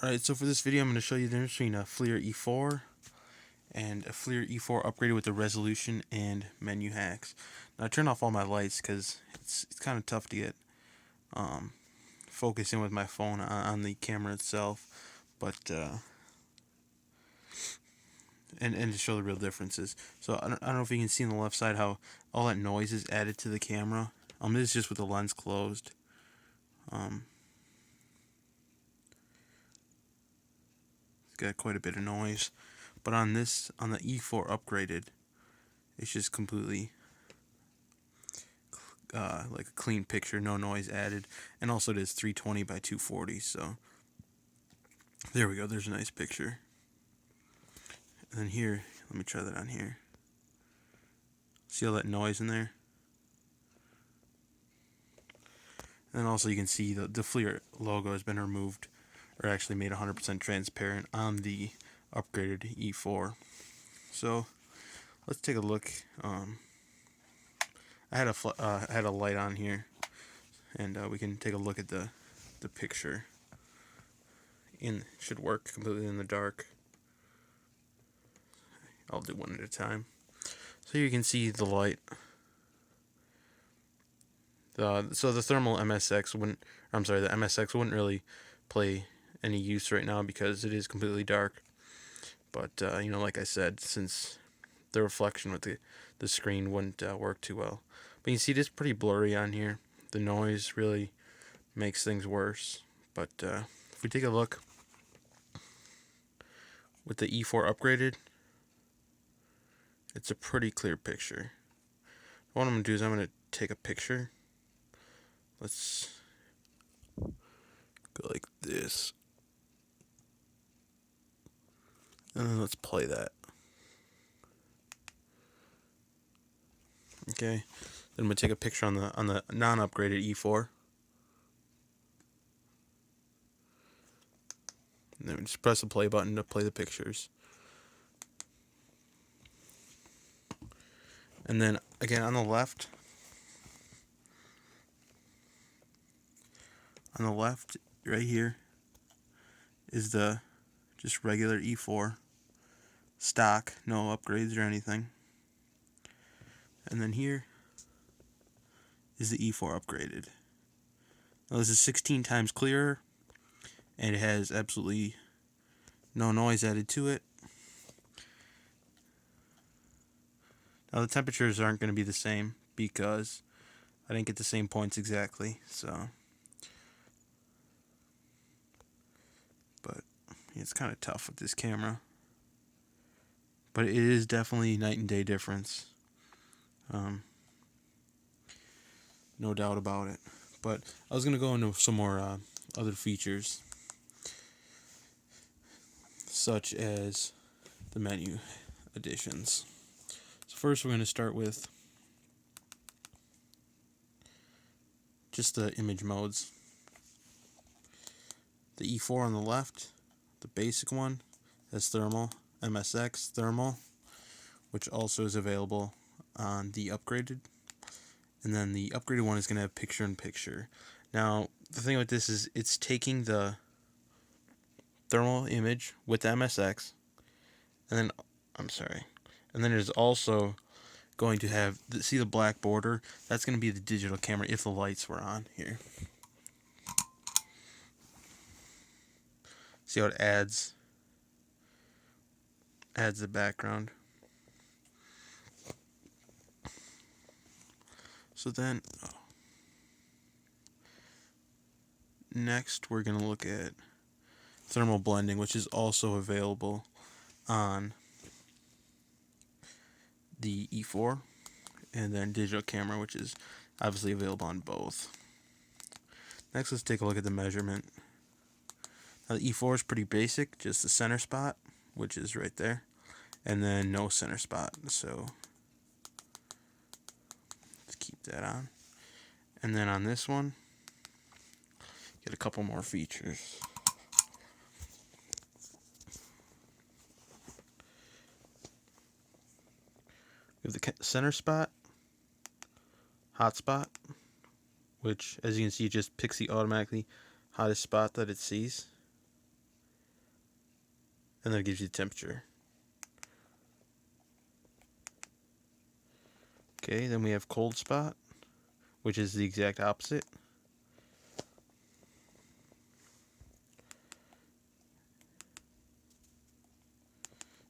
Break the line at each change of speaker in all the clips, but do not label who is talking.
Alright, so for this video I'm going to show you the difference between a Flir E4 and a Flir E4 upgraded with the resolution and menu hacks. Now I turned off all my lights because it's kind of tough to get focus in with my phone on the camera itself, but and to show the real differences. So I don't know if you can see on the left side how all that noise is added to the camera. This is just with the lens closed. It's got quite a bit of noise, but on the E4 upgraded, it's just completely like a clean picture, no noise added, and also it is 320 by 240. So there we go. There's a nice picture. And then here, let me try that on here. See all that noise in there? And then also you can see the Flir logo has been removed, or actually made 100% transparent on the upgraded E4. So let's take a look. I had a light on here, and we can take a look at the picture. Should work completely in the dark. I'll do one at a time. So you can see the light. So the thermal MSX wouldn't. I'm sorry, the MSX wouldn't really play any use right now because it is completely dark. But like I said, since the reflection with the screen wouldn't work too well. But you can see it is pretty blurry on here. The noise really makes things worse. But if we take a look with the E4 upgraded, it's a pretty clear picture. What I'm going to do is I'm going to take a picture. Let's go like this. And then let's play that. Okay. Then I'm going to take a picture on the non-upgraded E4. And then we just press the play button to play the pictures. And then again on the left right here is the just regular E4 stock, no upgrades or anything. And then here is the E4 upgraded. Now this is 16 times clearer, and it has absolutely no noise added to it. Now the temperatures aren't going to be the same because I didn't get the same points exactly, so. But it's kind of tough with this camera. But it is definitely night and day difference. No doubt about it. But I was going to go into some more other features, such as the menu additions. So first we're going to start with just the image modes. The E4 on the left, the basic one, has thermal, MSX thermal, which also is available on the upgraded. And then the upgraded one is going to have picture-in-picture. Now, the thing with this is it's taking the thermal image with the MSX, and then it is also going to have, see the black border? That's going to be the digital camera if the lights were on here. See how it adds the background. So then, next we're going to look at thermal blending, which is also available on the E4, and then digital camera, which is obviously available on both. Next, let's take a look at the measurement. Now the E4 is pretty basic, just the center spot, which is right there, and then no center spot, so let's keep that on. And then on this one, get a couple more features. We have the center spot, Hotspot, which, as you can see, just picks the automatically hottest spot that it sees. and then it gives you the temperature. Okay, then we have cold spot, which is the exact opposite.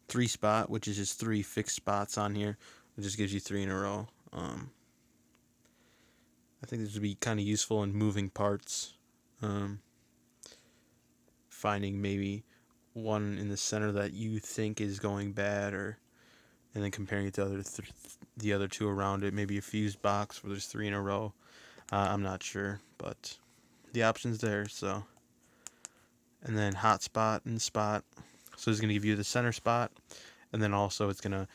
Three spot, which is just 3 fixed spots on here. It just gives you 3 in a row. I think this would be kind of useful in moving parts. Finding maybe one in the center that you think is going bad, and then comparing it to the other 2 around it. Maybe a fused box where there's 3 in a row. I'm not sure, but the option's there. So, and then hotspot and spot. So it's going to give you the center spot, and then also it's going to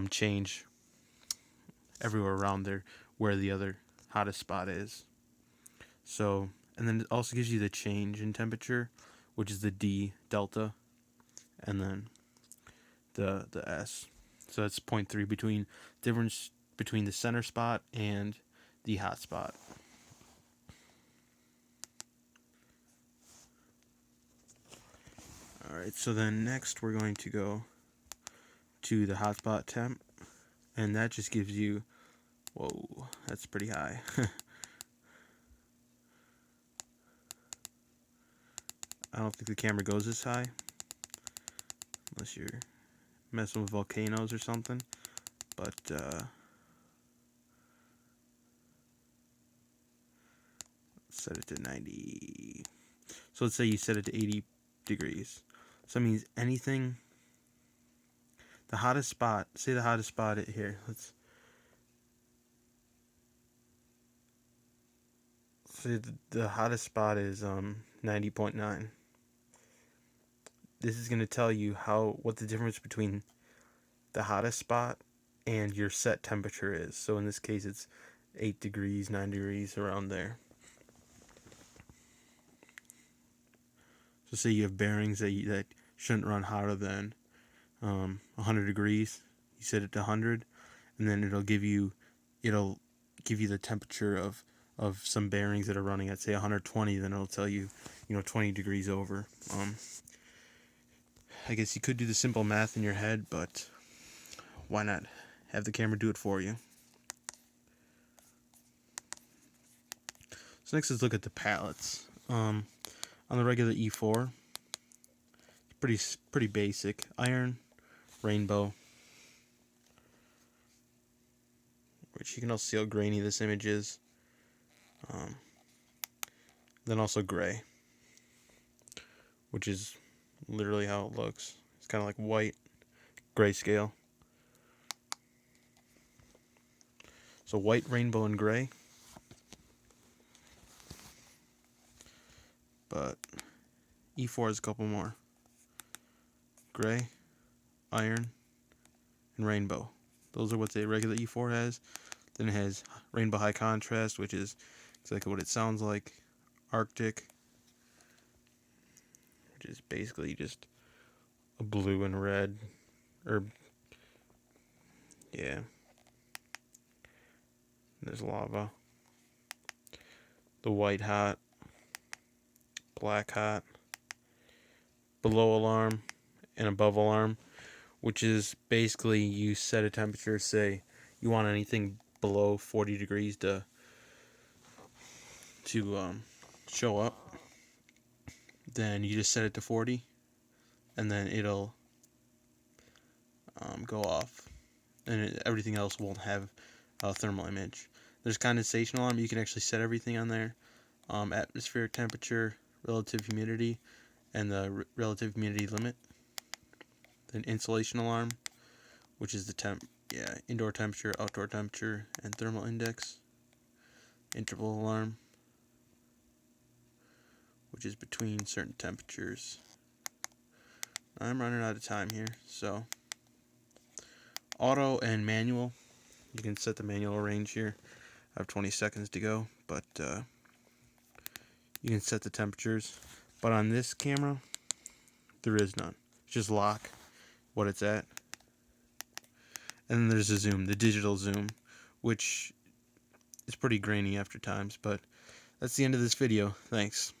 change everywhere around there where the other hottest spot is. So, and then it also gives you the change in temperature, which is the D delta, and then the S. So it's 0.3 difference between the center spot and the hot spot. Alright, so then next we're going to go to the hotspot temp, and that just gives you, whoa, that's pretty high. I don't think the camera goes this high, unless you're messing with volcanoes or something, but set it to 90. So let's say you set it to 80 degrees. So that means anything, the hottest spot, say the hottest spot here, let's say the hottest spot is 90.9. This is going to tell you what the difference between the hottest spot and your set temperature is. So in this case it's 8 degrees, 9 degrees, around there. So say you have bearings that shouldn't run hotter than 100 degrees. You set it to 100, and then it'll give you the temperature of some bearings that are running at, say, 120. Then it'll tell you, 20 degrees over. I guess you could do the simple math in your head, but why not have the camera do it for you? So next, let's look at the palettes. On the regular E4, pretty basic. Iron, rainbow, which you can also see how grainy this image is. Then also gray, which is literally how it looks. It's kind of like white grayscale. So white, rainbow, and gray. But E4 has a couple more. Gray, iron, and rainbow. Those are what the regular E4 has. Then it has rainbow high contrast, which is exactly what it sounds like. Arctic, which is basically just a blue and red, yeah. There's lava. The white hot, black hot, below alarm, and above alarm, which is basically you set a temperature, say you want anything below 40 degrees to show up, then you just set it to 40, and then it'll go off, and everything else won't have a thermal image. There's condensation alarm. You can actually set everything on there. Atmospheric temperature, relative humidity, and the relative humidity limit. Then insulation alarm, which is the indoor temperature, outdoor temperature, and thermal index. Interval alarm, which is between certain temperatures. I'm running out of time here, so auto and manual. You can set the manual range here. I have 20 seconds to go, but you can set the temperatures. But on this camera, there is none. It's just lock what it's at. And then there's the zoom, the digital zoom, which is pretty grainy after times. But that's the end of this video. Thanks.